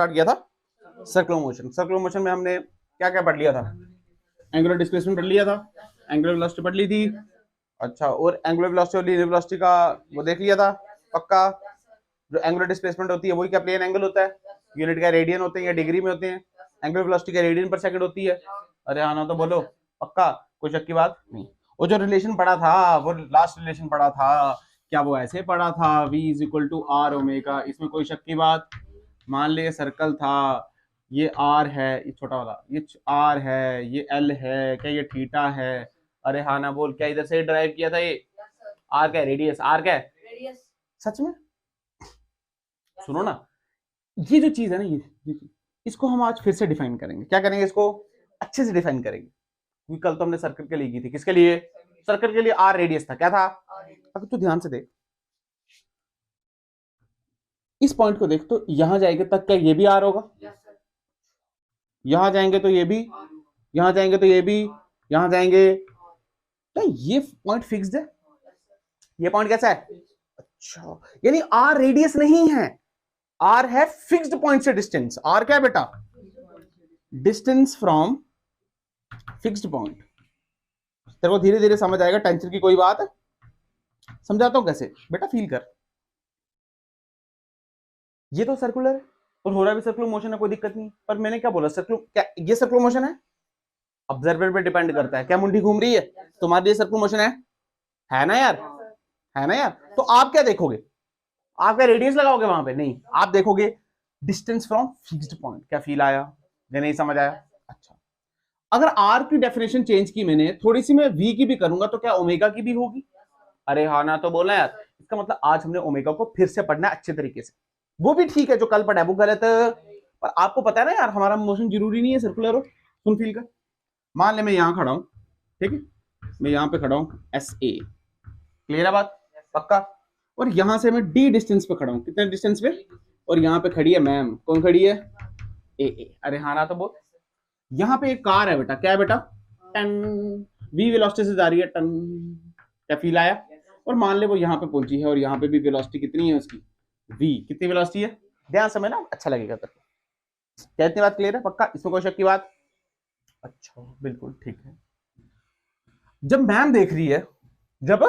Start किया था? Circular motion. Circular motion में हमने क्या क्या पढ़ लिया था? एंगुलर डिस्प्लेसमेंट पढ़ लिया था, एंगुलर वेलोसिटी पढ़ ली थी। अच्छा, और एंगुलर वेलोसिटी और लीनियर वेलोसिटी का वो देख लिया था पक्का। जो एंगुलर डिस्प्लेसमेंट होती है वही क्या प्लेन एंगल होता है, यूनिट का रेडियन होते हैं या डिग्री में होते हैं। एंगुलर वेलोसिटी का रेडियन पर सेकंड होती है। अरे हाँ ना तो बोलो पक्का, कोई शक की बात नहीं। वो जो रिलेशन पढ़ा था, वो लास्ट रिलेशन पढ़ा था, क्या वो ऐसे पढ़ा था v is equal to r omega? इसमें कोई शक की बात? मान ले सर्कल था, ये आर है, ये छोटा वाला, ये आर है, ये एल है, क्या ये थीटा है? अरे हाँ ना बोल, क्या इधर से ड्राइव किया था ये? आर क्या है? रेडियस। आर क्या है? रेडियस। सच में? सुनो ना, ये जो चीज है ना, ये इसको हम आज फिर से डिफाइन करेंगे। क्या करेंगे? इसको अच्छे से डिफाइन करेंगे, क्योंकि कल तो हमने सर्कल के लिए की थी। किसके लिए? सर्कल के लिए आर रेडियस था। क्या था? अगर तू ध्यान से देख, इस पॉइंट को देख, तो यहां जाएंगे तक क्या ये भी आर होगा? यहां जाएंगे तो ये भी, यहां जाएंगे तो ये भी, यहां जाएंगे तो ये पॉइंट फिक्स्ड है। ये पॉइंट कैसा है? अच्छा, यानी आर रेडियस नहीं है, आर है फिक्स्ड पॉइंट से डिस्टेंस। आर क्या है बेटा? Distance from fixed point. तेरे को धीरे धीरे समझ आएगा, टेंशन की कोई बात है। समझाता हूं कैसे बेटा, फील कर। ये तो सर्कुलर है और हो रहा भी सर्कुलर मोशन है, कोई दिक्कत नहीं। पर मैंने क्या बोला, सर्कुलर क्या ये सर्कुलर मोशन है? ऑब्जर्वर पे डिपेंड करता है। क्या मुंडी घूम रही है? तुम्हारे लिए सर्कुलर मोशन है ना यार? है ना यार? तो आप क्या देखोगे? आप क्या रेडियस लगाओगे वहां पे? नहीं, आप देखोगे डिस्टेंस फ्रॉम फिक्स्ड पॉइंट। क्या फील आया या नहीं समझ आया? अच्छा, अगर आर की डेफिनेशन चेंज की मैंने थोड़ी सी, मैं वी की भी करूंगा तो क्या ओमेगा की भी होगी? अरे हाँ ना तो बोलना यार। इसका मतलब आज हमने ओमेगा को फिर से पढ़ना है अच्छे तरीके से। वो भी ठीक है, जो कल पढ़ा है वो गलत है, पर आपको पता है ना यार, हमारा मोशन जरूरी नहीं है सर्कुलर हो। सुन फील कर, मान ले मैं यहां खड़ा हूं, ठीक है, मैं यहां पे खड़ा हूं एस ए, क्लियर है बात? पक्का। और यहां से मैं डी डिस्टेंस पे खड़ा हूं, कितने डिस्टेंस पे? और यहां पे खड़ी है मैम, कौन खड़ी है? ए ए। अरे हाँ ना तो बोल, यहां पे एक कार है बेटा, क्या है बेटा? टन, वी वेलोसिटी से जा रही है, टन। क्या फील आया? और मान ले वो यहां पे पहुंची है, और यहां पे भी वेलोसिटी कितनी है उसकी? वी। कितनी वेलोसिटी है? ध्यान से ना, अच्छा लगेगा तेरे को। क्या इतनी बात क्लियर है? पक्का, इसमें कोई शक की बात? अच्छा बिल्कुल ठीक है। जब मैम देख रही है, जब,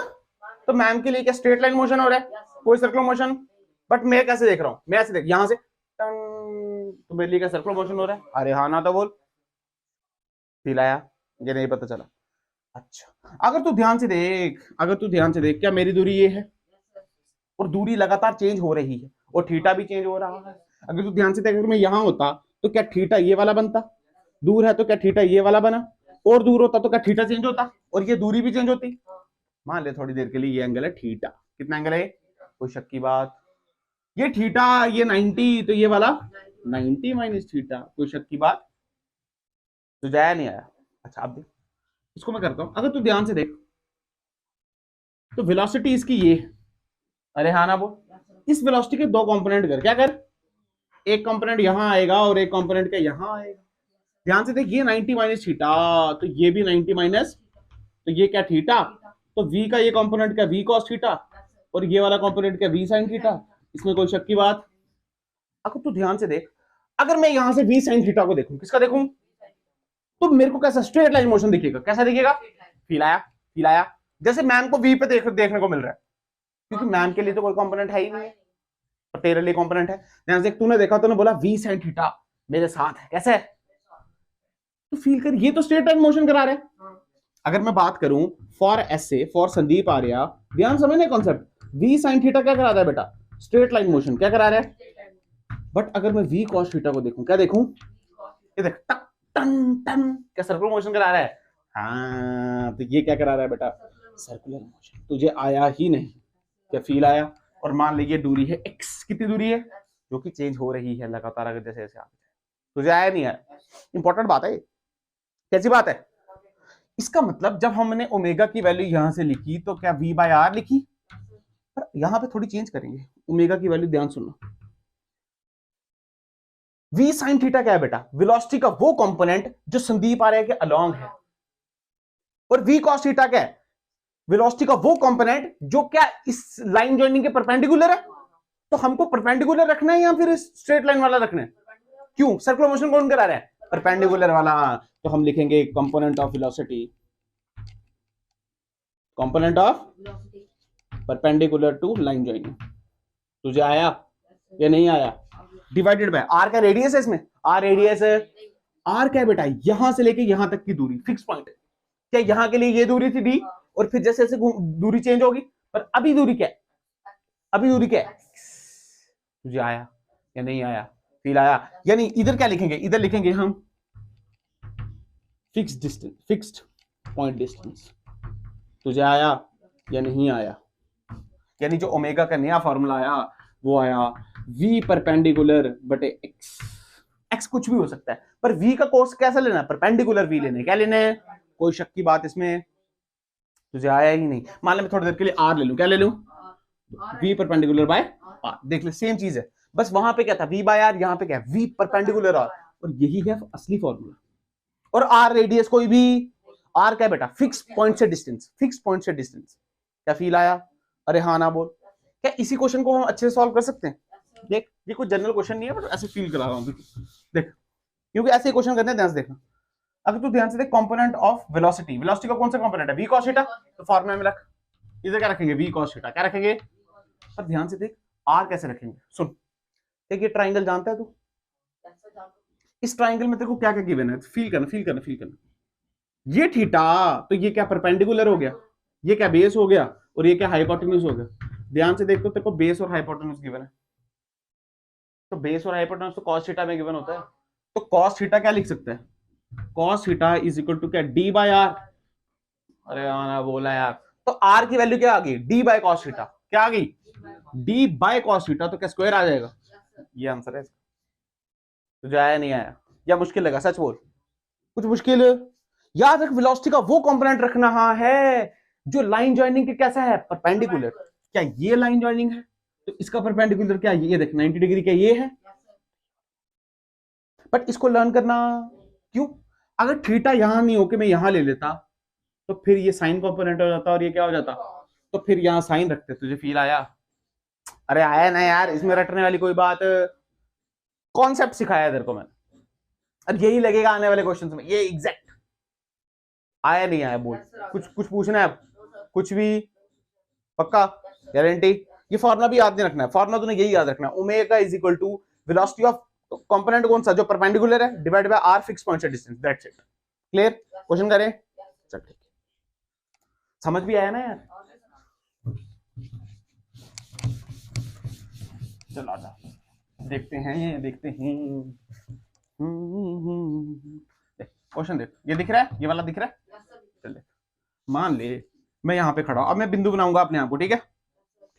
तो मैम के लिए क्या स्ट्रेट लाइन मोशन हो रहा है, कोई सर्कुलर मोशन? बट मैं कैसे देख रहा हूं? मैं ऐसे देख, यहां से तो मेरे लिए क्या सर्कुलर मोशन हो रहा है? अरे हाँ ना तो बोल, फील आया? ये नहीं पता चला? अच्छा, अगर तू ध्यान से देख, अगर तू ध्यान से देख, क्या मेरी दूरी ये है और दूरी लगातार चेंज हो रही है और थीटा भी चेंज हो रहा है। अगर तू ध्यान से देख, अगर मैं यहां होता तो क्या थीटा ये वाला बनता? दूर है तो क्या थीटा ये वाला बना? और दूर होता तो क्या थीटा चेंज होता और ये दूरी भी चेंज होती? मान ले थोड़ी देर के लिए ये एंगल है थीटा। कितना एंगल है? कोई शक की बात? ये थीटा, ये 90, तो ये वाला 90 माइनस थीटा। कोई शक की बात? तो जाया नहीं आया? अच्छा, अब देख, इसको मैं करता हूं। अगर तू ध्यान से देख, तो वेलोसिटी इसकी ये, अरे हाँ ना बोल, इस वेलोसिटी के दो कंपोनेंट कर, क्या कर? एक कंपोनेंट यहां आएगा और एक कंपोनेंट का यहां आएगा। ध्यान से देख, ये 90 माइनस थीटा, तो ये भी 90 माइनस, तो ये क्या थीटा, तो v का ये कंपोनेंट का v cos थीटा और ये वाला कंपोनेंट का v sin थीटा। इसमें कोई शक की बात? अगर तू ध्यान से देख, अगर मैं यहां से v sin थीटा को देखूं, किसका देखूं, तो मेरे को कैसा स्ट्रेट लाइन मोशन दिखेगा? कैसा दिखेगा? फील आया? फील आया? जैसे मैम को v पे देखने को मिल रहा है, क्योंकि मैम के लिए तो कोई कंपोनेंट है ही नहीं है और तेरे लिए कंपोनेंट है। ध्यान से, तूने देखा, तूने बोला v sin थीटा मेरे साथ है, कैसे है? तो फील कर, ये तो स्ट्रेट लाइन मोशन करा रहे हैं। अगर मैं बात करूं for SA, for Sandeep Arya, ध्यान समझने कॉन्सेप्ट, v sin थीटा क्या करा रहा है बेटा? Straight line motion. क्या करा रहा है? बट अगर मैं v cos थीटा को देखूं, क्या देखूं? ये देख, टक टन टन, क्या सर्कुलर मोशन करा रहा है? हाँ, तो ये क्या करा रहा है बेटा? Circular motion. तुझे आया ही नहीं? क्या फील आया? और मान लीजिए दूरी है x, कितनी दूरी है जो कि चेंज हो रही है लगातार, अगर जैसे जैसे आगे, तुझे आया नहीं आया? इंपॉर्टेंट बात है, कैसी बात है? इसका मतलब जब हमने ओमेगा की वैल्यू यहां से लिखी तो क्या v बाय आर लिखी, पर यहां पे थोड़ी चेंज करेंगे ओमेगा की वैल्यू। ध्यान सुनना, v sin थीटा क्या है बेटा? वेलोसिटी का वो कंपोनेंट जो संदीप आर्या के अलोंग है, और v cos थीटा क्या है? वेलोसिटी का वो कंपोनेंट जो क्या इस लाइन जॉइनिंग के परपेंडिकुलर है। तो हमको परपेंडिकुलर रखना है या फिर स्ट्रेट लाइन वाला रखना है? क्यों? सर्कुलर मोशन कौन करा रहा है? परपेंडिकुलर वाला। तो हम लिखेंगे component of velocity, component of perpendicular to line joining. तुझे आया या नहीं आया? डिवाइडेड बाय आर का रेडियस है इसमें, आर रेडियस है। आर क्या है बेटा? यहां से लेके यहां तक की दूरी फिक्स पॉइंट है। क्या यहां के लिए ये दूरी थी डी, और फिर जैसे जैसे दूरी चेंज होगी, पर अभी दूरी क्या है? अभी दूरी क्या है? तुझे आया या नहीं आया? फील आया? यानी इधर क्या लिखेंगे? इधर लिखेंगे हम fix distance, fixed point distance. तुझे आया या नहीं आया? यानी जो ओमेगा का नया फॉर्मूला आया वो आया v परपेंडिकुलर बटे x। x कुछ भी हो सकता है, पर v का कोस कैसा लेना है? परपेंडिकुलर v लेना है। क्या लेना है? कोई शक की बात इसमें? तुझे आया ही नहीं। मान ले मैं थोड़ी देर के लिए r ले लूं, क्या ले लूं? v perpendicular bye r। देख ले सेम चीज है, बस वहां पे क्या था? v बाय r, यहाँ पे क्या है? v perpendicular r। और यही है असली फॉर्मूला। और r रेडियस कोई भी, r क्या है बेटा? फिक्स पॉइंट से डिस्टेंस, फिक्स पॉइंट से डिस्टेंस। क्या फील आया? अरे हाँ ना बोल। क्या इसी क्वेश्चन को हम अच्छे से सॉल्व कर सकते हैं? देख, ये कोई जनरल क्वेश्चन नहीं है, बट ऐसे फील करा रहा हूं देख, क्योंकि ऐसे क्वेश्चन करते हैं, ध्यान से देखना। अगर तू ध्यान से देख, कंपोनेंट ऑफ वेलोसिटी, वेलोसिटी का कौन सा कंपोनेंट है? v cos theta. तो फॉर्मूला में रख, इधर क्या रखेंगे? v cos theta. क्या रखेंगे? पर ध्यान से देख, r कैसे रखेंगे? सुन, एक ये ट्राइंगल जानता है तू? इस ट्राइंगल में तेरे को क्या क्या गिवन है? फील करना, फील करना, फील करना। ये थीटा, तो ये क्या परपेंडिकुलर हो गया, ये क्या बेस हो गया, और ये क्या हाइपोटेन्यूज हो गया। ध्यान से देखो, तेरे को बेस और हाइपोटेन्यूज गिवन है। तो बेस और हाइपोटेन्यूज तो cos थीटा में गिवन होता है। तो cos थीटा क्या लिख सकते हैं? cos theta is equal to क्या? d by r। अरे आना बोला यार। तो r की वैल्यू क्या आ गई? d by cos theta. क्या आ गई? d by cos theta. तो क्या स्क्वायर आ जाएगा? ये आंसर है। तुझे आया नहीं आया? या मुश्किल लगा? सच बोल, कुछ मुश्किल? याद रख, वेलोसिटी का वो कंपोनेंट रखना है जो लाइन जॉइनिंग के कैसा है? परपेंडिकुलर। क्या ये लाइन जॉइनिंग है? तो इसका परपेंडिकुलर क्या? ये देख 90 डिग्री क्या ये है? बट इसको लर्न करना क्यों? अगर थीटा यहां नहीं होके मैं यहां ले लेता, तो फिर ये साइन कंपोनेंट हो जाता, और ये क्या हो जाता? तो फिर यहां साइन रखते। तुझे फील आया? अरे आया ना यार, इसमें रटने वाली कोई बात? कॉन्सेप्ट सिखाया तेरे को मैंने, और यही लगेगा आने वाले क्वेश्चंस में। ये एग्जैक्ट आया नहीं आया? बोल, कुछ कुछ पूछना है? कुछ भी? पक्का? गारंटी? ये फॉर्मूला भी याद नहीं रखना है। फॉर्मूला तूने यही याद रखना है, omega is equal to velocity of component कौन सा? जो परपेंडिकुलर है, divide by R fix point से distance. That's it. Clear? Question करें? चल ठीक, समझ भी आया ना यार? चलो आजा, देखते हैं, देखते हैं। क्वेश्चन देख, ये दिख रहा है? ये वाला दिख रहा है? चल देख, मान ले मैं यहाँ पे खड़ा हूं। अब मैं बिंदु बनाऊंगा अपने आप को, ठीक है?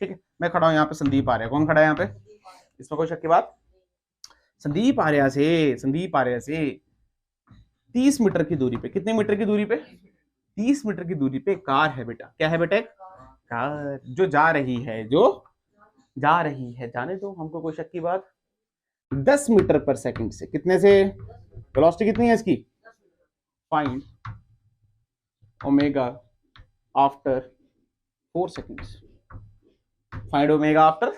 ठीक है, मैं खड़ा हूं यहाँ पे, संदीप आर्या। कौन खड़ा है यहाँ पे? इसमें कोई शक की बात? संदीप आर्या से, संदीप आर्या से 30 मीटर की दूरी पे, कितने मीटर की दूरी पे? 30 मीटर की दूरी पे कार है बेटा। क्या है बेटा? कार जो जा रही है, जो जा रही है, जाने दो, हमको कोई शक की बात। 10 मीटर पर सेकंड से, कितने से? वेलोसिटी कितनी है इसकी? Find omega after 4 seconds. Find omega after.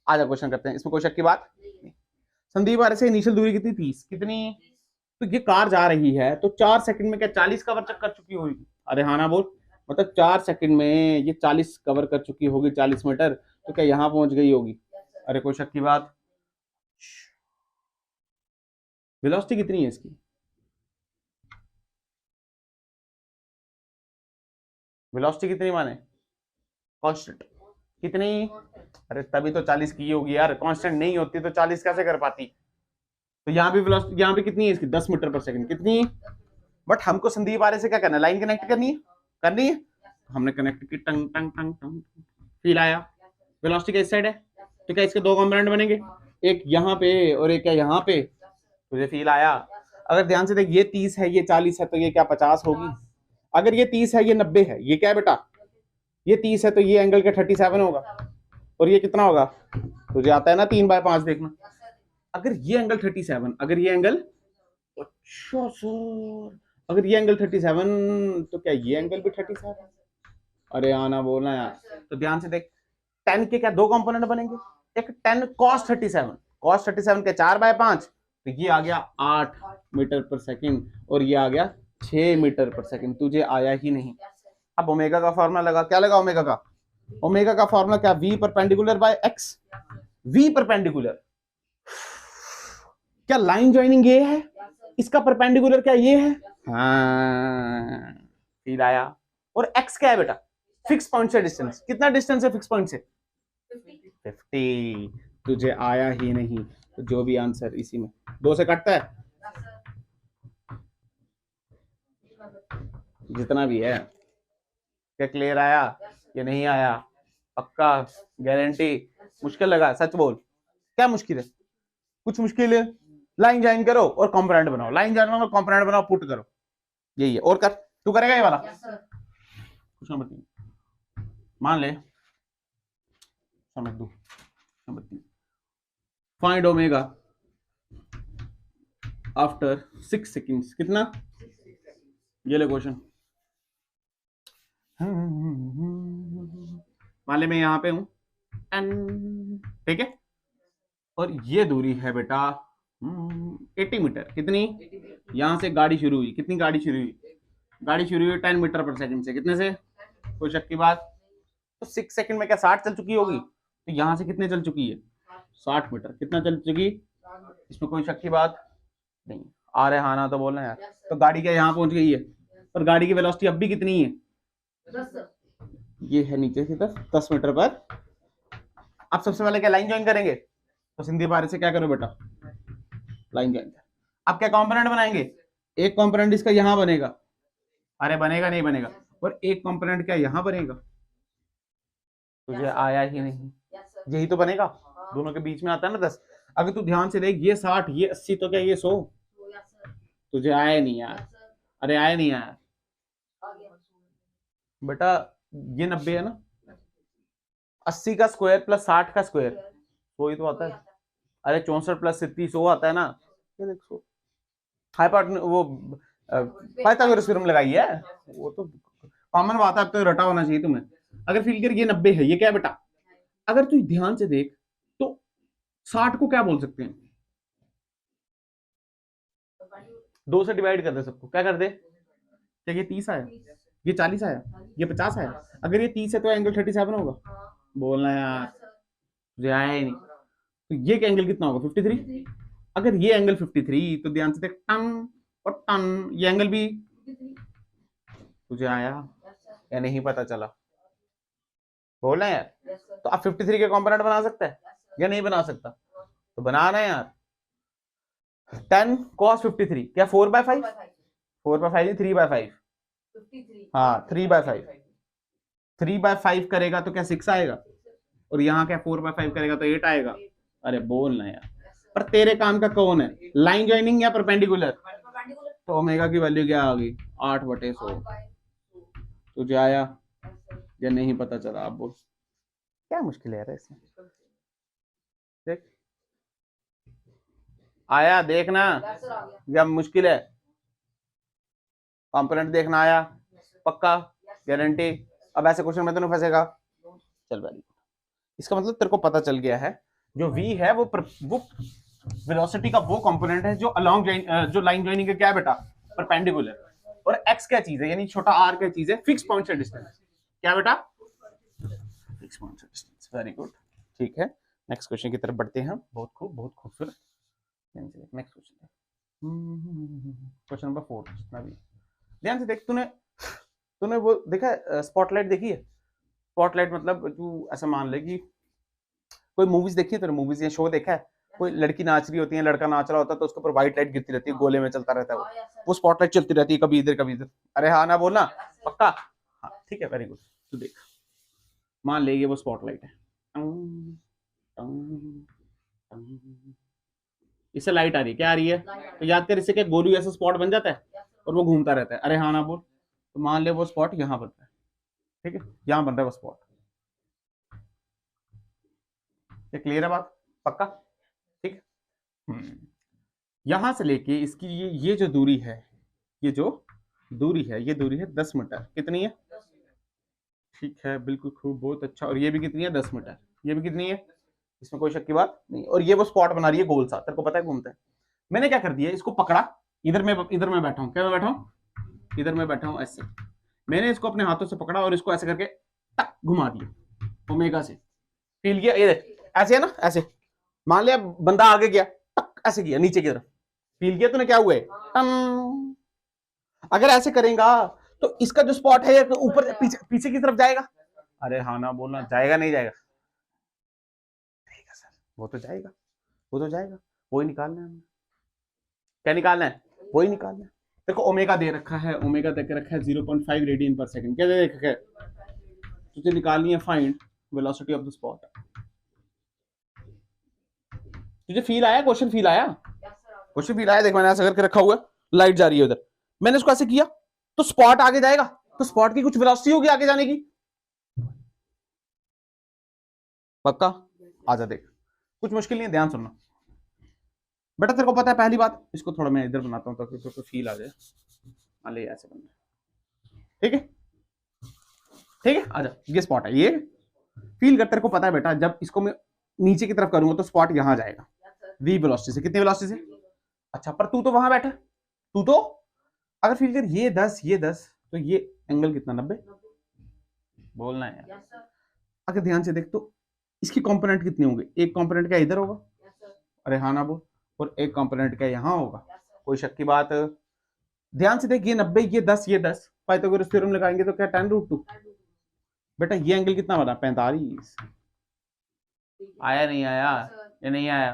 आजा क्वेश्चन करते हैं, इसमें कोई शक की बात? संदीप आर्य से इनिशियल दूरी कितनी? 30। कितनी? तो ये कार जा रही है, तो 4 सेकंड में क्या 40 कवर कर चुकी होगी? अरे हाँ ना बोल। मतलब 4 सेकंड में ये 40 कवर कर चुकी होगी, 40 मीटर। तो क्या यहां पहुंच गई होगी? अरे कोई शक की बात? वेलोसिटी कितनी है इसकी? वेलोसिटी कितनी माने? कांस्टेंट। कितनी? अरे तभी तो 40 की होगी यार, कांस्टेंट नहीं होती तो 40 कैसे कर पाती? तो यहाँ भी वेलोसिटी, यहाँ भी कितनी है इसकी? 10 मीटर पर सेकंड। कितनी? बट हमको संदीप आर्य से क्या करना है? लाइन कनेक्ट करनी है, करनी है। हमने कनेक्ट की, टंग टंग टंग टंग। फील आया? वेलोसिटी का इस साइड है, तो क्या इसके दो कंपोनेंट बनेंगे? एक यहाँ पे और एक क्या यहाँ पे? तुझे फील आया? अगर ध्यान से देख, ये 30 है, ये 40 है, तो ये क्या 50 होगी? अगर ये 30 है, ये 90 है, ये क्या है बेटा? ये 30 है, तो ये एंगल का 37 होगा। और ये कितना होगा? तुझे आता है ना 3/5 देखना। अगर ये एंगल 37, अगर ये एंगल, अच्छा सर, अगर ये एंगल 37, तो क्या ये एंगल भी 37? अरे आना बोलना यार। तो ध्यान से देख, 10 के क्या दो कंपोनेंट बनेंगे? एक 10 cos 37, cos 37 के 4/5, तो ये आ गया 8 मीटर पर सेकंड और ये आ गया 6 मीटर पर सेकंड, तुझे आया ही नहीं। अब ओमेगा का फॉर्मूला लगा, क्या लगा ओमेगा का? ओमेगा का फॉर्मूला क्या? v perpendicular by x। v perpendicular, क्या लाइन ज्वाइनिंग ये है, इसका परपेंडिकुलर क्या ये है? हाँ, फील आया। और x क्या है बेटा? फिक्स पॉइंट से डिस्टेंस। कितना डिस्टेंस है फिक्स पॉइंट से? 50। तुझे आया ही नहीं, तो जो भी आंसर इसी में 2 से कटता है, जितना भी है। क्या क्लियर आया या नहीं आया? पक्का? गारंटी? मुश्किल लगा? सच बोल, क्या मुश्किल है? कुछ मुश्किल है? लाइन ज्वाइन करो और कंपोनेंट बनाओ, लाइन ज्वाइन करो, कंपोनेंट बनाओ, पुट करो, यही है। और कर, तू करेगा ये वाला? कुछ नंबर 3 मान ले, समझ दो। Number 3, find omega after 6 seconds. कितना? ये ले क्वेश्चन। मान ले मैं यहां पे हूं, ठीक है, और ये दूरी है बेटा 80 मीटर। कितनी? यहां से गाड़ी शुरू हुई, कितनी गाड़ी शुरू हुई? गाड़ी शुरू हुई 10 मीटर पर सेकंड से। कितने से? कोई शक की बात? तो 6 सेकंड में क्या 60 चल चुकी होगी? तो यहां से कितने चल चुकी है? 60 मीटर। कितना चल चुकी? इसमें कोई शक की बात नहीं। आ रहे हाँ ना तो बोलना यार। तो गाड़ी क्या यहाँ पहुंच गई है, और गाड़ी की वेलोसिटी अब भी कितनी है? 10। ये है नीचे की तरफ 10 मीटर पर। अब सबसे पहले क्या लाइन ज्वाइन करेंगे? तो सिंधी बारे से क्या करो बेटा, लाइन ज्वाइन कर। अब क्या कंपोनेंट बनाएंगे? एक कंपोनेंट इसका यहां बनेगा, अरे बनेगा नहीं बनेगा, और एक कंपोनेंट क्या यहां बनेगा। तुझे आया ही नहीं, यही तो बनेगा, दोनों के बीच में आता है ना 10। अगर तू ध्यान से देख, ये 60 ये 80, तो क्या ये 100? तुझे आया नहीं यार, अरे आया नहीं यार बेटा। ये 90 है ना, 80 का स्क्वायर प्लस 60 का स्क्वायर 100 ही तो आता है। अरे 64 प्लस 30 100 आता है ना। ये देख 100 वो पाइथागोरस थ्योरम लगाई है, वो तो कॉमन बात है, अब तो रटा होना चाहिए तुम्हें। अगर फील कर ये 90 है, ये क्या है बेटा? अगर तू ध्यान से देख तो 60 को क्या बोल सकते हैं? 2 से डिवाइड कर दे सबको, क्या कर दे? क्या ये 30 आया, ये 40 आया, ये 50 आया? अगर ये 30 है तो एंगल 37 होगा। बोलना यार, तुझे आया ही नहीं। तो ये एंगल कितना होगा? 53। अगर ये एंगल 53, तो ध्यान से देख, टन और टन, ये एंगल भी। तुझे आया या नहीं पता चला? बोलना यार। तो आप 53 के कंपोनेंट बना सकता है या नहीं बना सकता? तो बनाना यार। 10 cos 53 क्या 4/5? 4/5 3/5? हाँ 3/5। 3/5 करेगा तो क्या 6 आएगा, और यहाँ क्या 4/5 करेगा तो 8 आएगा। अरे बोल ना यार। पर तेरे काम का कौन है, लाइन ज्वाइनिंग या परपेंडिकुलर? तो ओमेगा की वैल्यू क्या आ गई? 8/100। तुझे आया या नहीं पता चला? आप बोल, क्या मुश्किल है इसमें? देख आया, देखना या मुश्किल है? कंपोनेंट देखना आया, पक्का? गारंटी? अब ऐसे क्वेश्चन में तो नहीं फंसेगा। चल वेरी गुड, इसका मतलब तेरे को पता चल गया है जो v है वो वेलोसिटी का वो कंपोनेंट है जो अलोंग जो लाइन ज्वाइनिंग का क्या है बेटा? परपेंडिकुलर। और x क्या चीज है, यानी छोटा r क्या चीज है? फिक्स पॉइंट से डिस्टेंस। क्या बेटा? फिक्स पॉइंट से डिस्टेंस। वेरी गुड, ठीक है। नेक्स्ट क्वेश्चन की तरफ बढ़ते हैं। बहुत खूब, बहुत खूबसूरत। Next question, question number 4। जितना भी ध्यान से देख, तूने वो देखा स्पॉटलाइट देखी है? स्पॉटलाइट मतलब तू ऐसा मान ले कि कोई मूवीज देखी है, तूने मूवीज या शो देखा है? कोई लड़की नाच रही होती है, लड़का नाच रहा होता है, तो उसके ऊपर व्हाइट लाइट गिरती रहती है, गोले में चलता रहता है वो स्पॉटलाइट चलती रहती है, कभी इधर कभी इधर। अरे हाँ ना बोलना, पक्का? हाँ ठीक है, वेरी गुड। तू देख, मान ले ये वो स्पॉटलाइट है, इससे लाइट आ रही है, क्या आ रही है? तो याद कर, इससे क्या गोलू ऐसा स्पॉट बन जाता है और वो घूमता रहता है। अरे हाँ ना बोल। तो मान ले वो स्पॉट यहाँ बन रहा है, ठीक है, यहाँ बन रहा है वो स्पॉट। ये क्लियर है बात? पक्का? ठीक है। यहां से लेके इसकी ये जो दूरी है, ये जो दूरी है, ये दूरी है 10 मीटर। कितनी है? ठीक है, बिल्कुल खूब, बहुत अच्छा। और ये भी कितनी है? 10 मीटर। ये भी कितनी है? इसमें कोई शक की बात नहीं। और ये वो स्पॉट बना रही है गोल सा, तेरे को पता है घूमता है। मैंने क्या कर दिया, इसको पकड़ा, इधर मैं बैठा हूं, क्या मैं बैठा हूं, इधर मैं बैठा हूं ऐसे, मैंने इसको अपने हाथों से पकड़ा और इसको ऐसे करके टक घुमा दिया ओमेगा से, फील किया, ये देख ऐसे है ना, ऐसे मान लिया बंदा आगे गया, टक ऐसे किया नीचे की तरफ, फील किया तूने क्या हुआ है, टम। अगर ऐसे करेगा तो इसका जो स्पॉट है ऊपर पीछे की तरफ जाएगा, अरे हाँ ना बोलना, जाएगा नहीं जाएगा, सर वो तो जाएगा, वो तो जाएगा, वही निकालना है, क्या निकालना है, वही निकालना है। देखो ओमेगा दे रखा है, ओमेगा दे रखा है 0.5 रेडियन पर सेकंड, क्या दे रखा है, तुझे निकालनी है find velocity of the spot. तुझे फील आया, क्वेश्चन फील आया, क्वेश्चन फील आया, देख मैंने ऐसा करके रखा हुआ है, लाइट जा रही है उधर, मैंने इसको ऐसे किया तो स्पॉट आगे जाएगा, तो स्पॉट की कुछ वेलोसिटी होगी आगे जाने की, पक्का, आजा देख, कुछ मुश्किल नहीं है, ध्यान सुनना बेटा, तेरे को पता है पहली बात, इसको थोड़ा मैं इधर बनाता हूं ताकि तो फील आ जाए, मान ले ऐसे बनना, ठीक है, ठीक है, आजा, ये स्पॉट है, ये फील कर, तेरे को पता है बेटा, जब इसको मैं नीचे की तरफ करूंगा तो स्पॉट यहां जाएगा, वी वेलोसिटी से, कितनी वेलोसिटी से, अच्छा, पर तू तो वहां बैठा, तू तो अगर फील कर ये 10 तो ये एंगल कितना 90, बोलना है यार, अगर ध्यान से देख तो इसकी कंपोनेंट कितने होंगे, एक कंपोनेंट क्या इधर होगा, अरे हाँ ना बोल, और एक कंपोनेंट क्या यहाँ होगा, कोई शक की बात, ध्यान से देख, ये 90, ये 10 पाइथागोरस थ्योरम लगाएंगे तो क्या tan√2, बेटा ये एंगल कितना बना 45, आया नहीं आया, ये नहीं आया,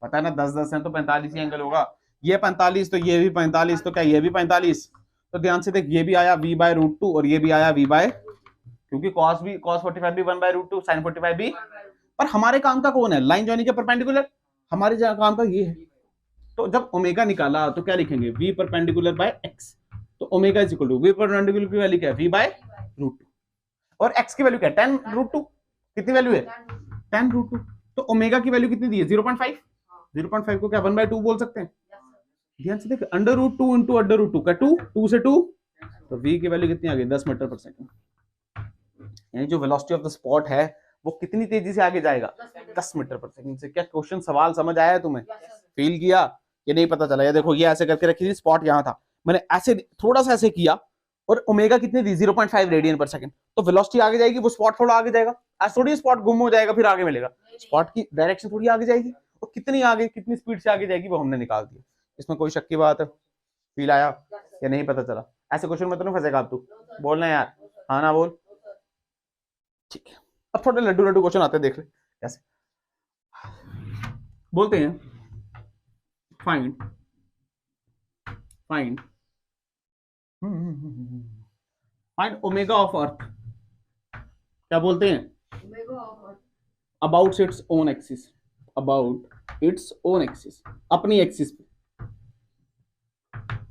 पता है ना 10 है तो 45 ही एंगल होगा, ये 45 तो ये भी 45, तो क्या ये भी 45, तो ध्यान से देख ये भी आया v/√2 और ये भी आया v/, क्योंकि cos 45 भी 1/√2, sin 45 भी, पर हमारे काम का कौन है, लाइन जॉइनिंग के परपेंडिकुलर, हमारे काम का ये है, तो जब ओमेगा निकाला तो क्या लिखेंगे, v परपेंडिकुलर बाय x, तो omega is equal to v perpendicular की वैल्यू क्या है, v/√2, और x की वैल्यू क्या है tan√2, कितनी वैल्यू है tan√2, तो ओमेगा की वैल्यू कितनी दी है 0.5, 0.5 को क्या 1/2 बोल सकते हैं, ध्यान से देख, √2 इंटू √2 का 2 से 2, तो v की वैल्यू कितनी आ गई 10 मीटर पर सेकंड, यानी जो वेलोसिटी ऑफ द स्पॉट है वो कितनी तेजी से आगे जाएगा, 10 मीटर पर सेकंड से। क्या क्वेश्चन सवाल समझ आया तुम्हें, फील किया, ये नहीं पता चला, ये देखो ये ऐसे करके रखी थी, स्पॉट यहाँ था, मैंने ऐसे थोड़ा सा ऐसे किया और ओमेगा कितनी दी 0.5 रेडियन पर सेकंड, तो वेलोसिटी आगे जाएगी, वो स्पॉट थोड़ा आगे जाएगा, आज थोड़ी स्पॉट गुम हो जाएगा फिर आगे मिलेगा, स्पॉट की डायरेक्शन थोड़ी आगे जाएगी, और कितनी आगे कितनी स्पीड से आगे जाएगी वो हमने निकाल दिया, इसमें कोई शक की बात है, फील आया या नहीं पता चला, ऐसे क्वेश्चन में तो नहीं फंसेगा, अब तू बोलना यार, हाँ ना बोल, ठीक है। अब थोड़े लड्डू लड्डू क्वेश्चन आते हैं, देख ले कैसे बोलते हैं, फाइंड ओमेगा ऑफ अर्थ, क्या बोलते हैं, about its own axis, about its own axis, अपनी एक्सिस पे,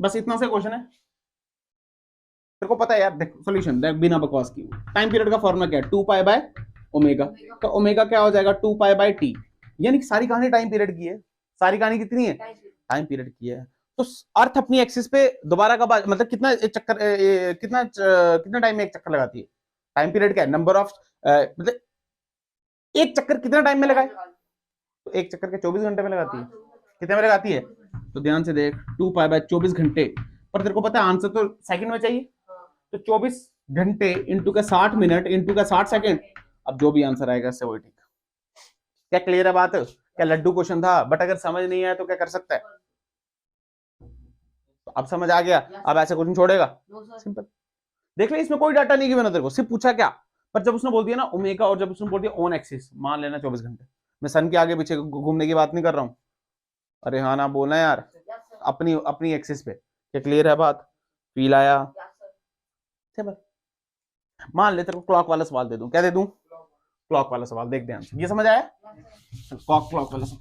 बस इतना सा क्वेश्चन है, तेरे को पता है यार, देख सॉल्यूशन देख, बिना बकवास की, टाइम पीरियड का फॉर्मूला क्या है 2π/ओमेगा, तो ओमेगा क्या हो जाएगा 2π/t, यानी सारी कहानी टाइम पीरियड की है, सारी कहानी कितनी है, टाइम पीरियड की है, तो अर्थ अपनी एक्सिस पे दोबारा का मतलब कितना चक्कर, कितना टाइम में एक चक्कर लगाती है, टाइम पीरियड क्या है, नंबर ऑफ, मतलब एक चक्कर कितना टाइम में लगाए, तो एक चक्कर के 24 घंटे में लगाती है, कितने में लगाती है, तो ध्यान से देख 2π/24 घंटे, पर तेरे को पता है आंसर तो सेकंड में चाहिए, तो 24 घंटे इंटू का 60 मिनट इंटू का 60 सेकंड, अब जो भी आंसर आएगा इससे वही ठीक, क्या क्लियर है बात, क्या लड्डू क्वेश्चन था, बट अगर समझ नहीं आया तो क्या कर सकता है, तो अब समझ आ गया, अब ऐसे क्वेश्चन छोड़ेगा, सिंपल, देख ले इसमें कोई डाटा नहीं गिवन तेरे को, सिर्फ पूछा क्या, पर जब उसने बोल दिया ना ओमेगा, और जब उसने बोल दिया ऑन एक्सिस, मान लेना 24 घंटे, मैं सन के आगे पीछे घूमने की बात नहीं कर रहा हूँ, अरे हाँ ना बोलना यार, अपनी अपनी एक्सिस पे, क्या क्लियर है बात, फील आया, मान ले तेरे को क्लॉक वाला सवाल दे दूं, क्या दे दूं, क्लॉक वाला सवाल, देख ध्यान से, ये समझ आया, क्लॉक वाला सवाल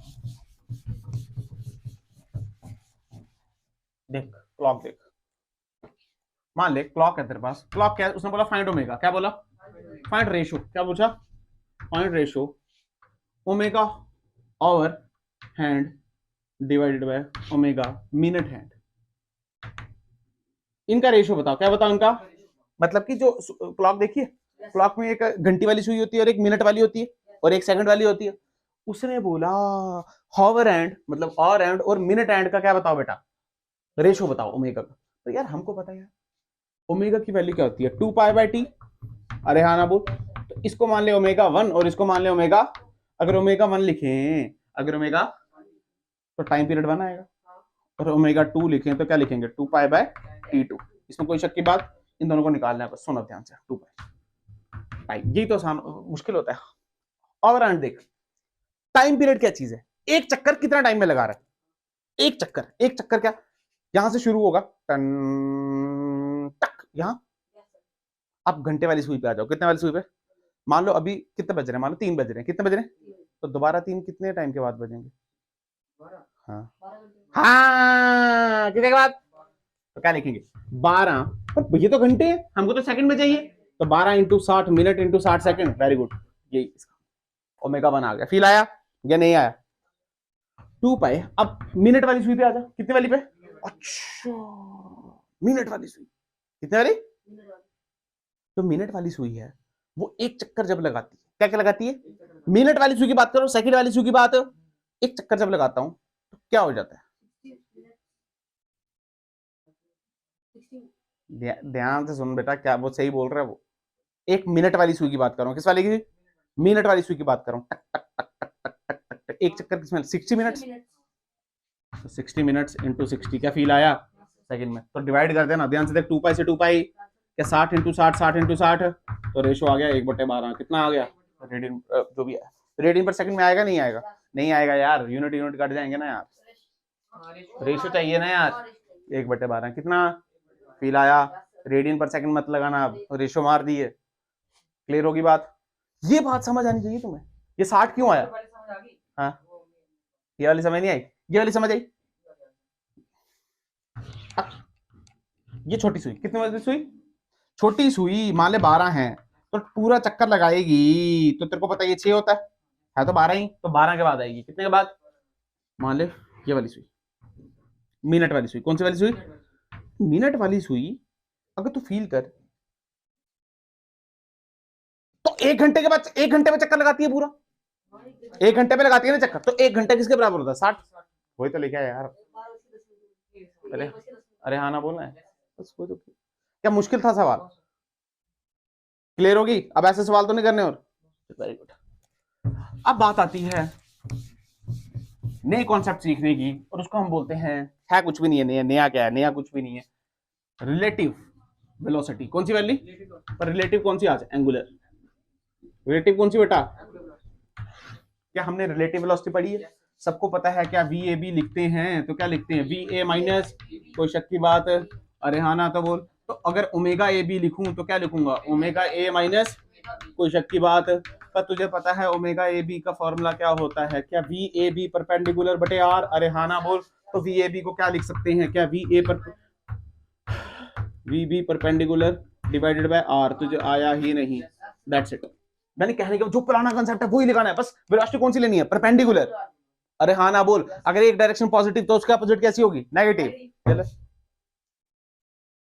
देख, क्लॉक देख, मान ले क्लॉक है तेरे पास, क्लॉक क्या है, उसने बोला फाइंड ओमेगा, क्या बोला, फाइंड रेशो, क्या पूछा, find ratio omega hour hand divided by omega minute hand, इनका रेशो बताओ, क्या बताओ इनका, मतलब कि जो क्लॉक देखिए, क्लॉक में एक घंटी वाली सुई होती है और एक मिनट वाली होती है और एक सेकंड वाली होती है, उसने बोला हॉवर एंड मतलब और एंड और मिनट एंड का क्या बताओ बेटा, रेशो बताओ ओमेगा का। तो यार हमको पता है ओमेगा की वैल्यू क्या होती है 2π/t। अरे हाँ ना बोल, तो इसको मान ले ओमेगा 1 और इसको मान ले ओमेगा, अगर ओमेगा 1 लिखें, अगर ओमेगा तो टाइम पीरियड 1 आएगा, और ओमेगा 2 लिखें तो क्या लिखेंगे 2π/t2। इसमें कोई शक की बात, इन दोनों को निकालना है बस, सुनो ध्यान से 2π। यही तो आसान मुश्किल होता है। और एंड देख, टाइम पीरियड क्या चीज है, एक चक्कर कितना टाइम में लगा रहा है, एक चक्कर क्या, यहां से शुरू होगा टन टक, यहां आप घंटे वाली सुई पे आ जाओ, कितने वाली सुई पे, मान लो अभी कितने बज रहे हैं, मान लो 3 बज रहे हैं, कितने बज रहे हैं, तो दोबारा 3 कितने टाइम के बाद बजेंगे, हाँ हाँ कितने के बाद, तो क्या लिखेंगे 12, पर ये तो घंटे हैं, हमको तो सेकंड में चाहिए, तो 12 × 60 मिनट × 60 सेकंड, वेरी गुड, ये इसका ओमेगा 1 आ गया। फील आया या नहीं आया, 2π। अब मिनट वाली सुई पे आ जा, कितने वाली पे, अच्छा मिनट वाली सुई, कितने वाली, जो मिनट वाली सुई है वो एक चक्कर जब लगाती है, क्या क्या लगाती है, मिनट वाली सुई की बात करो, सेकंड वाली सुई की बात, एक चक्कर जब लगाता हूं तो क्या हो जाता है, ध्यान से सुन बेटा, क्या वो सही बोल रहा है, वो एक मिनट वाली सुई की बात कर रहा हूं, किस वाली की, मिनट वाली सुई की बात कर रहा हूं, टक टक टक टक टक टक टक टक, एक चक्कर किसमें 60 मिनट्स, तो 60 मिनट्स × 60, क्या फील आया सेकंड में, तो डिवाइड कर देना ध्यान से देख, 2π से 2π क्या 60 × 60 60 × 60, तो रेशो आ गया 1/12, कितना आ गया रेडियन, जो भी है रेडियन पर सेकंड में आएगा, नहीं आएगा, नहीं आएगा यार, यूनिट कट जाएंगे ना यार, रेशो चाहिए ना यार, 1/12 कितना फील आया, रेडियन पर सेकंड मत लगाना, अब रेशो मार दी है, क्लियर होगी बात, ये बात समझ आनी चाहिए तुम्हें, ये 60 क्यों आया, हाँ ये वाली समझ नहीं आई, ये वाली समझ आई, ये छोटी सुई, कितने वाली सुई, छोटी सुई मान ले 12 है, तो पूरा चक्कर लगाएगी, तो तेरे को पता है ये 6 होता है तो 12 ही, तो 12 के बाद आएगी, कितने के बाद, मान ले ये वाली सुई, मिनट वाली सुई, कौन सी वाली सुई, मिनट वाली सुई, अगर तू फील कर तो 1 घंटे के बाद, 1 घंटे में चक्कर लगाती है पूरा, 1 घंटे में लगाती है ना चक्कर, तो 1 घंटे किसके बराबर होता है 60, वही तो लिखा है यार, अरे हाँ ना बोलना है बस, कोई तो क्या मुश्किल था सवाल, क्लियर होगी, अब ऐसे सवाल तो नहीं करने, और वेरी गुड। अब बात आती है नए कॉन्सेप्ट सीखने की, और उसको हम बोलते हैं, है कुछ भी नहीं है नया, नया क्या है, नया कुछ भी नहीं है, रिलेटिव वेलोसिटी, कौन सी वैल्यू, पर रिलेटिव कौन सी आज, एंगुलर, रिलेटिव कौन सी बेटा, क्या हमने रिलेटिव वेलोसिटी पढ़ी है, सबको पता है क्या VAB लिखते हैं, तो क्या लिखते हैं VA माइनस, कोई शक की बात, अरे हाँ ना तो बोल, तो अगर ओमेगा AB लिखूं तो क्या लिखूंगा ओमेगा A माइनस, कोई शक की बात, पर तुझे पता है ओमेगा AB का फॉर्मूला क्या होता है, क्या VAB परपेंडिकुलर बटे R, अरे हाँ ना बोल, तो VAB को क्या लिख सकते हैं, क्या VB perpendicular divided by R, तुझे आया ही नहीं, दैट्स इट, मैंने कहने का जो पुराना कंसेप्ट है वही लिखाना है बस, वेलोसिटी कौन सी लेनी है, परपेंडिकुलर, अरे हाँ ना बोल, अगर एक डायरेक्शन पॉजिटिव तो उसका अपोजिट कैसी होगी, नेगेटिव, चलो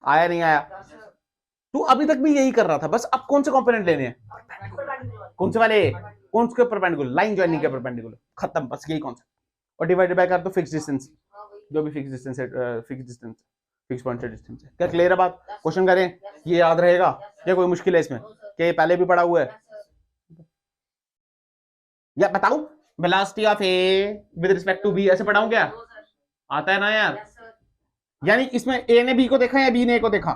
आया नहीं आया, तू अभी तक भी यही कर रहा था बस, अब कौन से कंपोनेंट लेने हैं, कौन से वाले, कौन से परपेंडिकुलर, लाइन ज्वाइनिंग के परपेंडिकुलर, खत्म बस यही कॉन्सेप्ट, और डिवाइडेड बाय कर दो फिक्स डिस्टेंस, जो भी फिक्स डिस्टेंस है, फिक्स पॉइंट से डिस्टेंस है, क्या क्लियर है बात, क्वेश्चन करें, ये याद रहेगा, क्या कोई मुश्किल है इसमें, क्या ये पहले भी पढ़ा हुआ है, या बताऊं velocity of A with respect to B, ऐसे पढ़ाऊं क्या, आता है ना यार, यानी इसमें ए ने बी को देखा या बी ने ए को देखा,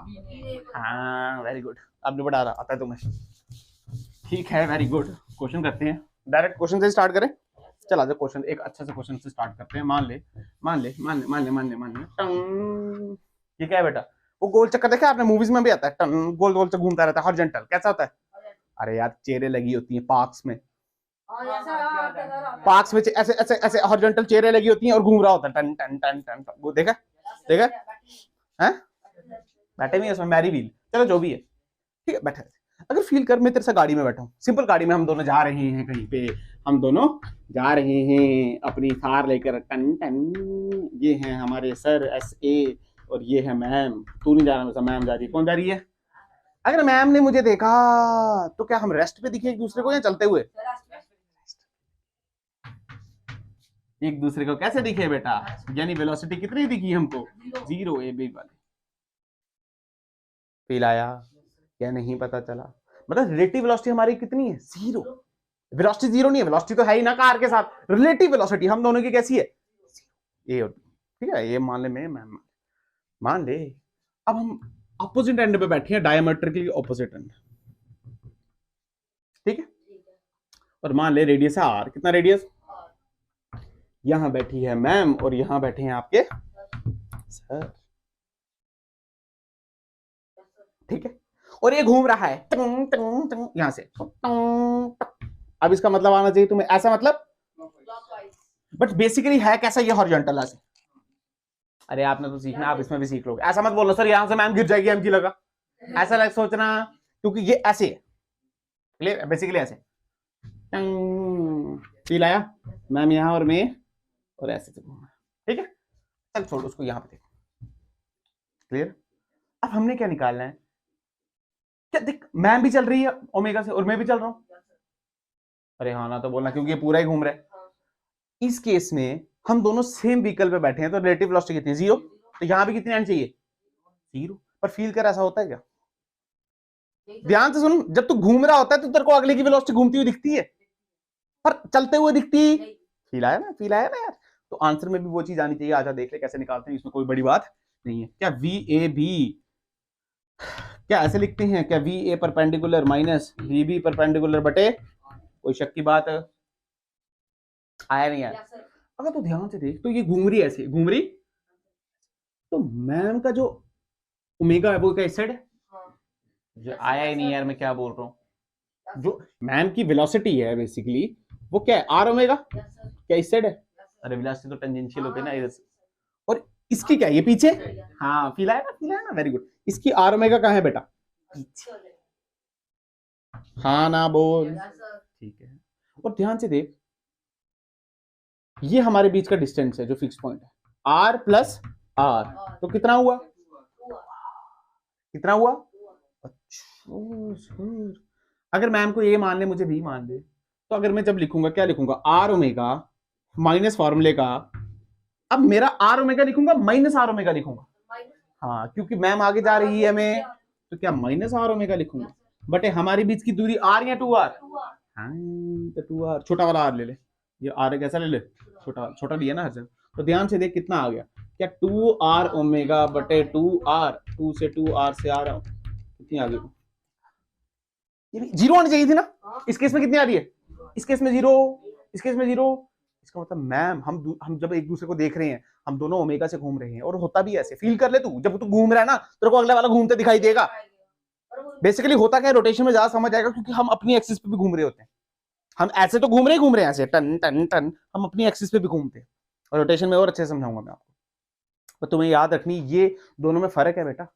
हाँ वेरी गुड, अब नहीं पढ़ा रहा, आता है तुम्हें, ठीक है वेरी गुड, क्वेश्चन करते हैं, डायरेक्ट क्वेश्चन से स्टार्ट करें, चला जाए क्वेश्चन, एक अच्छे से क्वेश्चन से स्टार्ट करते हैं, मान ले ये क्या है बेटा, वो गोल चक्कर देखा आपने, मूवीज में भी आता है, टन गोल गोल से घूमता रहता है, हॉरिजॉन्टल कैसा होता है, अरे यार चेहरे लगी होती हैं पार्क्स में, पार्क्स में ऐसे ऐसे ऐसे हॉरिजॉन्टल चेहरे लगी होती हैं और घूम रहा होता है, टन टन टन टन, वो देखा देखा हैं, बैठे भी उसमें मैरी व्हील, चलो जो भी है ठीक है, बैठे, अगर फील कर मैं तेरे से गाड़ी में बैठा हूँ, सिंपल गाड़ी में हम दोनों जा रहे हैं कहीं पे, हम दोनों जा रहे हैं अपनी कार लेकर, टन टन, ये हैं हमारे सर SA और ये है मैम, तू नहीं जा रहा, मैम जा रही है, कौन जा रही है, अगर मैम ने मुझे देखा तो क्या हम रेस्ट पे दिखे एक दूसरे को या चलते हुए, एक दूसरे को कैसे दिखे बेटा, यानी वेलोसिटी कितनी दिखी हमको, 0 ए बी वाले। फील आया या नहीं पता चला, मतलब रिलेटिव वेलोसिटी हमारी कितनी है, 0। वेलोसिटी 0 नहीं है, वेलोसिटी तो है ही ना कार के साथ, रिलेटिव वेलोसिटी हम दोनों की कैसी है, ए और बी। ठीक है, ये मान ले, मैं मान ले। अब हम अपोजिट एंड पे बैठे हैं, डायमेट्रिकली ऑपोजिट एंड। ठीक है, और मान ले रेडियस है आर, कितना रेडियस, यहां बैठी है मैम और यहां बैठे हैं आपके सर। ठीक है, और ये घूम रहा है यहां से। अब इसका मतलब आना चाहिए तुम्हें ऐसा, मतलब बट बेसिकली है कैसा, ये हॉरिजॉन्टल ऐसे। अरे आपने तो सीखना, आप इसमें भी सीख लोगे। ऐसा मत बोलो सर यहां से मैम गिर जाएगी एमजी लगा, ऐसा लग सोचना, क्योंकि ये ऐसे है, क्लियर, बेसिकली ऐसे। फील आया, मैम यहां और मैं और ऐसे से घूमना। ठीक है, चल छोड़ उसको, यहां पे देखो, क्लियर। अब हमने क्या निकालना है, क्या देख, मैम भी चल रही है ओमेगा से और मैं भी चल रहा हूं। अरे हाँ ना तो बोलना, क्योंकि ये पूरा ही घूम रहा है। इस केस में हम दोनों सेम व्हीकल पे बैठे हैं, तो रिलेटिव वेलोसिटी कितनी है, 0। तो यहां भी कितनी आनी चाहिए, 0। पर फील कर ऐसा होता है क्या, ध्यान से सुन, जब तू घूम रहा होता है तो तेरे को अगले की वेलोसिटी घूमती हुई दिखती है, पर चलते हुए दिखती। फील आया ना, फील आया ना यार। तो आंसर में भी वो चीज आनी चाहिए। आजा देख ले कैसे निकालते हैं, इसमें कोई बड़ी बात नहीं है। क्या वी ए बी, क्या ऐसे लिखते हैं क्या, V A perpendicular minus V B perpendicular बटे, कोई शक की बात आया नहीं यार। अगर तो ध्यान से देख, तो ये घूम रही, ऐसे घूम रही, तो मैम का जो ओमेगा है वो क्या इस साइड है, जो आया ही नहीं यार, मैं क्या बोल रहा हूँ, जो मैम की वेलोसिटी है बेसिकली वो क्या है, आर ओमेगा, क्या इस साइड है। अरे वेलोसिटी तो टेंजेंशियल होते हैं ना इधर से, और इसकी क्या है, ये पीछे। हाँ फील आया ना, फील आया ना, वेरी गुड। इसकी आर ओमेगा कहाँ है बेटा, पीछे। हाँ ना बोल, ठीक है। और ध्यान से देख, ये हमारे बीच का डिस्टेंस है जो फिक्स पॉइंट है, आर प्लस आर, तो कितना हुआ, कितना हुआ। अच्छा, अगर मैम को ये मान ले, मुझे भी मान ले, तो अगर मैं जब लिखूंगा क्या लिखूंगा, आर ओमेगा माइनस फॉर्मूले का, अब मेरा आर ओमेगा लिखूंगा माइनस आर ओमेगा लिखूंगा। हाँ, क्योंकि मैम आगे जा रही है मैं, तो क्या माइनस आर ओमेगा लिखूंगा, बटे हमारी बीच की दूरी आर या 2r। हाँ तो 2r, छोटा वाला आर ले ले, ये आर कैसा ले ले, छोटा, छोटा लिया ना हर जगह। तो ध्यान से देख कितना आ गया, क्या 2r ओमेगा बटे 2r, 2 से 2r से आ रहा हूं, कितनी आ गई, ये 0 आनी चाहिए थी ना। इस केस में कितनी आ रही है, इस केस में 0, इस केस में 0। इसका मतलब मैम हम जब एक दूसरे को देख रहे हैं, हम दोनों ओमेगा से घूम रहे हैं, और होता भी ऐसे, फील कर ले तू, जब तू घूम रहा है ना तेरे को अगला वाला घूमते दिखाई देगा। बेसिकली होता क्या है, रोटेशन में ज्यादा समझ आएगा, क्योंकि हम अपनी एक्सिस पे भी घूम रहे होते हैं। हम ऐसे तो घूम रहे हैं ऐसे टन टन टन, हम अपनी एक्सिस पे भी घूमते हैं। और रोटेशन में और अच्छे से समझाऊंगा मैं आपको, पर तुम्हें याद रखनी ये दोनों में फर्क है बेटा।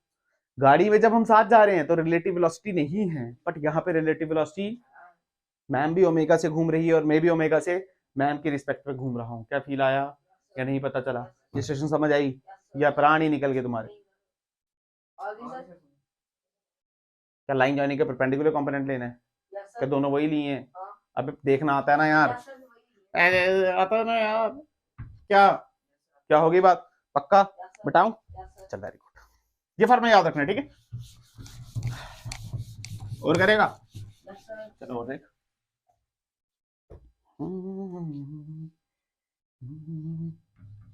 गाड़ी में जब हम साथ जा रहे हैं तो रिलेटिव वेलोसिटी नहीं है, बट यहाँ पे रिलेटिव वेलोसिटी, मैम भी ओमेगा से घूम रही है और मैं भी ओमेगा से मैम के रिस्पेक्ट पे घूम रहा हूँ। क्या फील आया या नहीं पता चला, ये स्टेशन समझ आई या प्राण ही निकल गए तुम्हारे। क्या लाइन जॉइनिंग के परपेंडिकुलर कंपोनेंट लेना है, क्या दोनों वही लिए हैं। अब देखना आता है ना यार, आता है ना यार, क्या क्या होगी बात, पक्का बताऊं, चल वेरी गुड, ये फॉर्मूला याद रखना, ठीक है। और करेगा, चलो और देख,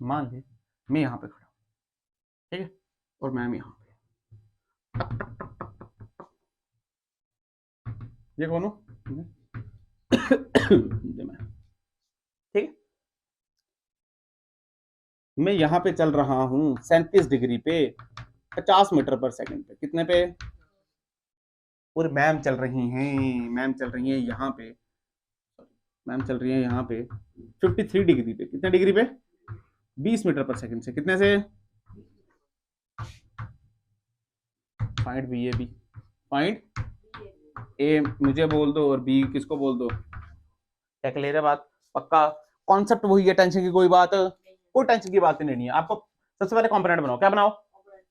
मान ले मैं यहाँ पे खड़ा हूँ, ठीक है, और मैम यहाँ पे, ये कौन हो, ठीक है, मैं यहाँ पे चल रहा हूँ 37 डिग्री पे 50 मीटर पर सेकंड पे, कितने पे, और मैम चल रही हैं, मैम चल रही है यहाँ पे, मैम चल रही है यहाँ पे 53 डिग्री पे, कितने डिग्री पे, 20 मीटर पर सेकंड से, कितने से, find B A B, find A मुझे बोल दो और बी किसको बोल दो, क्या क्लियर है बात, पक्का कॉन्सेप्ट वही है, टेंशन की कोई बात, कोई टेंशन की बात नहीं है। आपको सबसे पहले कंपोनेंट बनाओ, क्या बनाओ,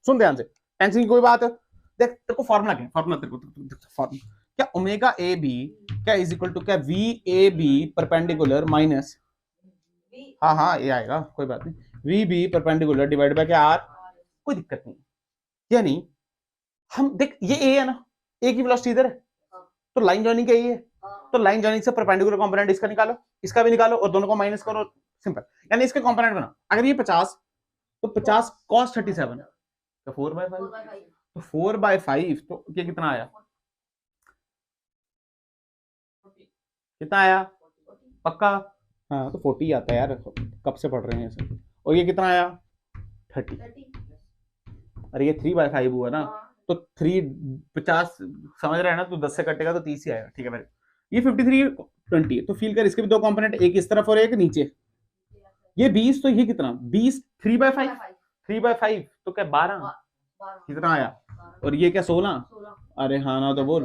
सुन ध्यान से, टेंशन की कोई बात, देख तेरे को फॉर्मूला क्या, फॉर्मूला तेरे को फॉर्मूला क्या, ओमेगा ए बी क्या इज इक्वल टू क्या, V A B perpendicular minus हाँ हाँ ये आएगा, कोई बात नहीं। V B perpendicular divide by क्या आर, कोई दिक्कत नहीं। यानी हम देख ये ए है ना, ए की वेलोसिटी इधर है, तो लाइन जॉइनिंग क्या है, तो लाइन जॉइनिंग से परपेंडिकुलर कंपोनेंट इसका निकालो, इसका भी निकालो और दोनों को माइनस करो, सिंपल। यानी इसके कंपोनेंट बना, अगर ये 50 तो 50 cos 37 तो 4/5, तो 4/5 तो ये कितना आया, कितना आया पक्का, हाँ तो 40 आता है यार, कब से पढ़ रहे हैं सब। और ये कितना आया 30, अरे ये 3/5 हुआ ना, तो 50 समझ रहे हैं ना, तो 10 से कटेगा तो 30 ही आएगा, ठीक है भाई। ये 53 20, तो फील कर इसके भी दो कंपोनेंट, एक इस तरफ और एक नीचे, ये 20 तो ये कितना 20 3/5, 3/5 तो क्या 12 कितना आया, और ये क्या 16, अरे हाँ ना तो बोल,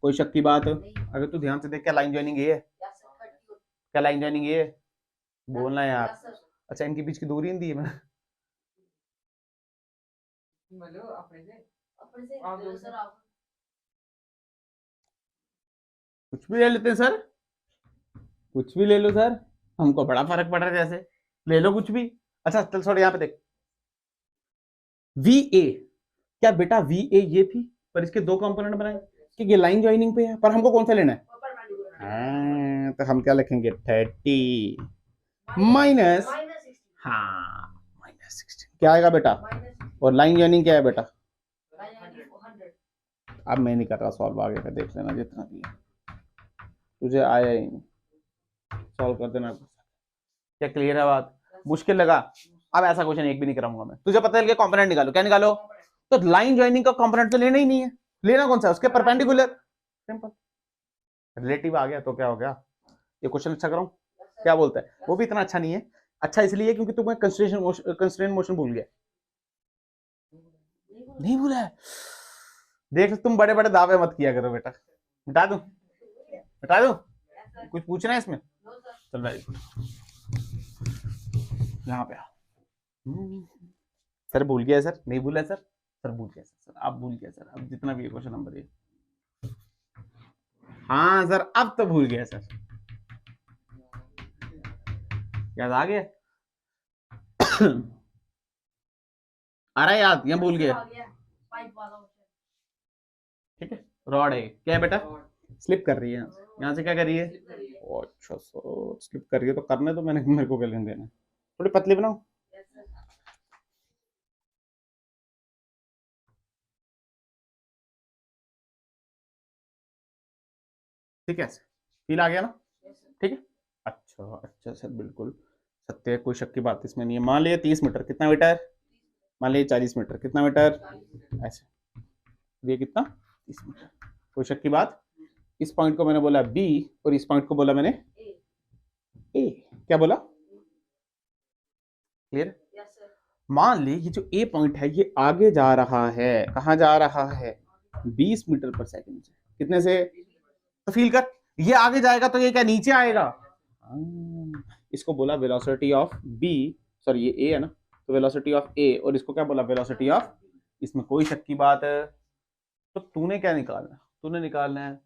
कोई शक की बात, अगर तू ध्यान से देख क्या लाइन जॉइनिंग ये है, क्या लाइन जॉइनिंग ये है, बोलना यार। अच्छा इनके बीच की दूरी हिंदी है मैं कुछ भी ले लेते हैं सर, कुछ भी ले लो सर, हमको बड़ा फर्क पड़ रहा है, जैसे ले लो कुछ भी। अच्छा चल छोड़, यहाँ पे देख वी ए, क्या बेटा वी ए ये थी, पर इसके दो कंपोनेंट बनाए कि ये लाइन ज्वाइनिंग पे है, पर हमको कौन सा लेना है, तो हम क्या लिखेंगे 30 माइनस, हाँ -16 क्या आएगा बेटा, और लाइन ज्वाइनिंग क्या है बेटा, अब मैं नहीं कर रहा सॉल्व, आगे का देख लेना जितना भी है, तुझे आया ही नहीं, सॉल्व कर देना। क्या क्लियर है बात, मुश्किल लगा, अब ऐसा क्वेश्चन एक भी नहीं कराऊंगा मैं, तुझे पता है कि कंपोनेंट निकालो, क्या निकालो, तो लाइन ज्वाइनिंग का कंपोनेंट तो लेना ही नहीं है, लेना कौन सा है उसके परपेंडिकुलर, सिंपल, रिलेटिव आ गया तो क्या हो गया, ये क्वेश्चन अच्छा कराऊं, क्या बोलता है, वो भी इतना अच्छा नहीं है, अच्छा इसलिए क्योंकि तुम्हें कंस्ट्रेंट मोशन भूल गया, नहीं भूला है, देख तुम बड़े बड़े दावे मत किया करो बेटा, बता दूं, बता दूं, कुछ पूछना है इसमें, चल भाई यहाँ पे सर भूल गया सर, नहीं भूला सर, सर भूल गया सर, आप भूल गया सर, अब जितना भी क्वेश्चन नंबर 1, हाँ सर अब तो भूल गया सर, याद आ गया अरे याद यहाँ भूल गया, ठीक है, रॉड है, क्या है बेटा, स्लिप कर रही है यहाँ से क्या कर रही है, अच्छा स्लिप कर रही है तो करने तो मैंने, मेरे को क्या लेने देना, थोड़ी पतली बनाओ, ठीक है फील आ गया ना, ठीक है, अच्छा अच्छा सर बिल्कुल सत्य है, कोई शक की बात इसमें नहीं है। मान लिया 30 मीटर कितना मीटर, मान लिया 40 मीटर कितना मीटर, ऐसे ये कितना 30 मीटर, कोई शक की बात। इस पॉइंट को मैंने बोला बी और इस पॉइंट को बोला मैंने ए, क्या बोला, क्लियर। मान ली ये जो ए पॉइंट है ये आगे जा रहा है, कहाँ जा रहा है 20 मीटर पर सेकंड से, कितने से, तो फील कर ये आगे जाएगा तो ये क्या नीचे आएगा, इसको बोला वेलोसिटी ऑफ बी, सॉरी ये ए है ना, तो वेलोसिटी ऑफ ए, और इसको क्या बोला वेलोसिटी ऑफ, इसमें कोई शक की बात है। तो तूने क्या निकालना, तूने निकालना है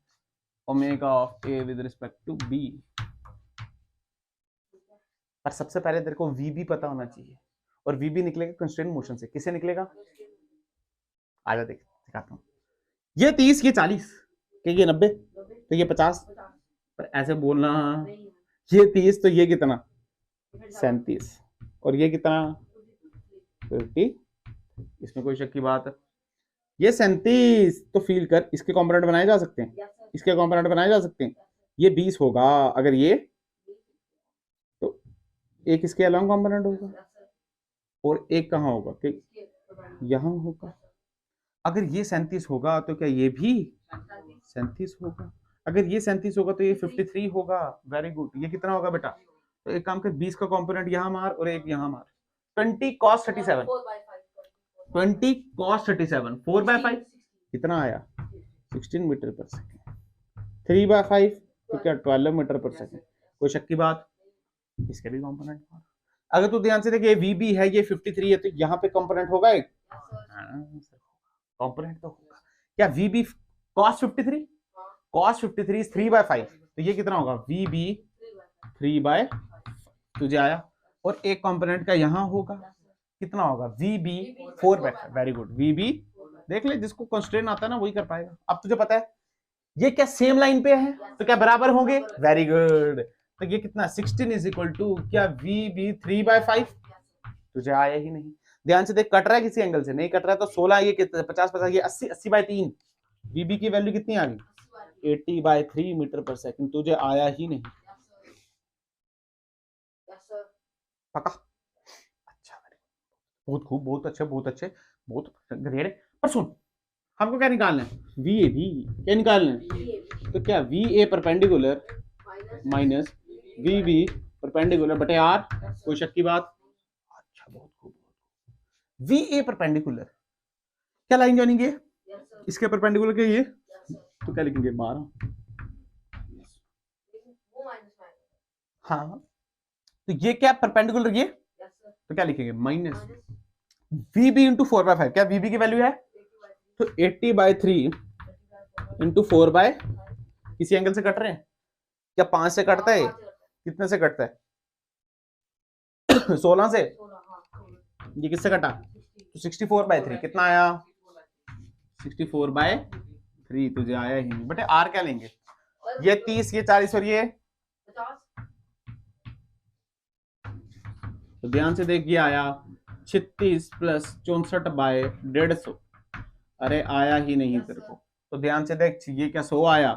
omega of A with respect to B, पर सबसे पहले तेरे को वी बी पता होना चाहिए, और वी बी निकलेगा कंस्ट्रेंट मोशन से, किससे निकलेगा, आजा देख दिखाता हूँ, ये 30 ये 40 ये 90 तो ये 50, पर ऐसे बोलना ये 30 तो ये कितना 37 और ये कितना 50, इसमें कोई शक की बात है, ये 37 तो फील कर इसके कंपोनेंट बनाए जा सकते हैं, इसके कंपोनेंट बनाए जा सकते हैं, ये 20 होगा अगर ये, तो एक इसके अलॉन्ग कंपोनेंट होगा और एक कहाँ होगा कि यहाँ होगा, अगर ये 37 होगा तो क्या ये भी 37 होगा, अगर ये 37 होगा तो ये 53 होगा, वेरी गुड, ये कितना होगा बेटा, तो एक काम कर 20 का कंपोनेंट यहाँ मार और एक यहाँ मार, 20 cos 37, 20 cos 37 4/5 कितना आया 16 मीटर पर सेकेंड, 3/5 तो क्या 12 मीटर पर सेकेंड, कोई शक की बात, इसके भी कंपोनेंट, अगर तू ध्यान से देखे वी बी है ये 53 है तो यहाँ पे कंपोनेंट होगा एक, कंपोनेंट तो होगा, क्या we B cos 53, cos 53 is 3/5 तो ये कितना होगा वी बी 3/5, तुझे आया, और एक कंपोनेंट का यहाँ होगा, कितना होगा, V B 4/5। Very good, V B देख ले, जिसको कंस्ट्रेंट आता है ना वही कर पाएगा। अब तुझे पता है ये क्या सेम लाइन पे है, तो क्या बराबर होंगे, वेरी गुड। तो ये कितना 16 इज इक्वल टू क्या वी बी 3/5। तुझे आया ही नहीं, ध्यान से देख, कट रहा है किसी एंगल से, नहीं कट रहा है तो 16, ये कितना 50 ये 80, 80/3। वीबी की वैल्यू कितनी आ गई, 80/3 मीटर पर सेकंड। तुझे आया ही नहीं, पक्का, अच्छा, बहुत खूब, बहुत अच्छे, बहुत अच्छे, बहुत ग्रेड। पर सुन, हमको क्या निकालना है, वी ए भी, क्या निकालना है, तो क्या V A perpendicular minus V B perpendicular बटे आर, कोई शक की बात, अच्छा, बहुत खूब। वी ए परपेंडिकुलर क्या लाइन जॉइनिंग है, इसके परपेंडिकुलर क्या ये, तो क्या लिखेंगे 12, हाँ, तो ये क्या परपेंडिकुलर ये, तो क्या लिखेंगे माइनस वी बी इंटू 4/5, क्या वी बी की वैल्यू है, तो 80/3 इंटू 4/, किसी एंगल से कट रहे हैं, क्या 5 से कटता है, कितने से कटता है 16 से, ये किससे कटा, तो 64/3, कितना आया 64/3। तुझे आया ही नहीं बेटे, आर क्या लेंगे, ये 30, ये 40 और ये, तो ध्यान से देख, ये आया 36 + 64/150। अरे आया ही नहीं तेरे को, तो ध्यान से देख, ये क्या 100 आया,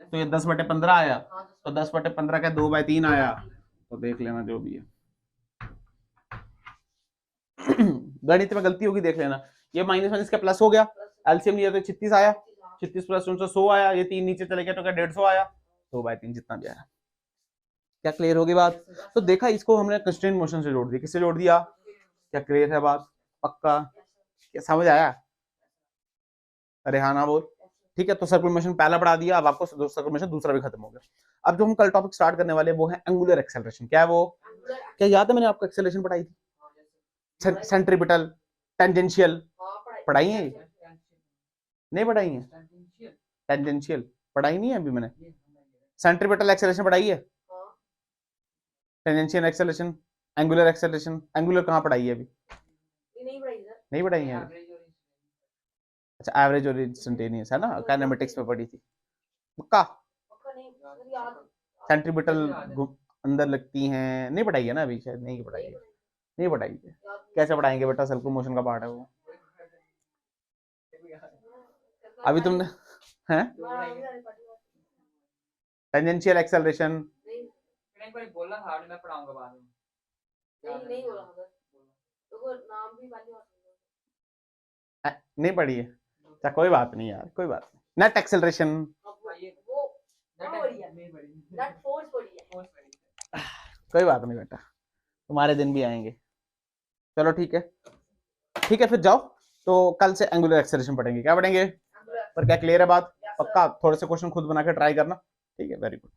तो ये 10/15 आया, तो 10/15 का 2/3 आया, तो देख लेना जो भी है गणित में गलती होगी, देख लेना। ये माइनस माइनस का प्लस हो गया, एलसीएम लिया तो 36 आया, 36 + 100 आया, ये 3 नीचे चले गया तो क्या 150 आया, 2/3 जितना भी आया। क्या क्लियर होगी बात, तो देखा, इसको हमने कंस्ट्रेंट मोशन से जोड़ दिया, किससे जोड़ दिया, क्या क्लियर है बात, पक्का, क्या समझ आया, अरे हाँ ना बोल, ठीक है। तो सर्कुलर मोशन पहला पढ़ा दिया, अब आपको सर्कुलर मोशन दूसरा भी खत्म हो गया। अब जो हम कल टॉपिक स्टार्ट करने वाले वो है एंगुलर एक्सेलरेशन। क्या है वो, क्या याद है मैंने आपको एक्सेलरेशन पढ़ाई थी, सेंट्रीपिटल, टेंजेंशियल पढ़ाई है, नहीं पढ़ाई है, टेंजेंशियल पढ़ाई नहीं है अभी मैंने, सेंट्रीपिटल एक्सेलरेशन पढ़ाई है, tangential acceleration, angular acceleration, angular कहाँ पढ़ाई है अभी, नहीं पढ़ाई है, अच्छा एवरेज और इंस्टेंटेनियस है ना, काइनेमेटिक्स में पढ़ी थी, पक्का, सेंट्रीपिटल अंदर लगती हैं, नहीं पढ़ाई है ना अभी, शायद नहीं पढ़ाई है, नहीं पढ़ाई है, कैसे पढ़ाएंगे बेटा, सर्कुलर मोशन का पार्ट है वो, अभी तुमने हैं टेंजेंशियल एक्सेलरेशन बोला था, मैं पढ़ाऊंगा बाद में, नहीं बोला तो नाम भी नहीं पढ़ी है, अच्छा कोई बात नहीं यार, कोई बात नहीं। नेट एक्सेलरेशन, कोई बात नहीं बेटा, तुम्हारे दिन भी आएंगे, चलो ठीक है, ठीक है, फिर जाओ, तो कल से एंगुलर एक्सेलरेशन पढ़ेंगे, क्या पढ़ेंगे, पर क्या क्लियर है बात, पक्का, थोड़े से क्वेश्चन खुद बना के ट्राई करना, ठीक है, वेरी गुड।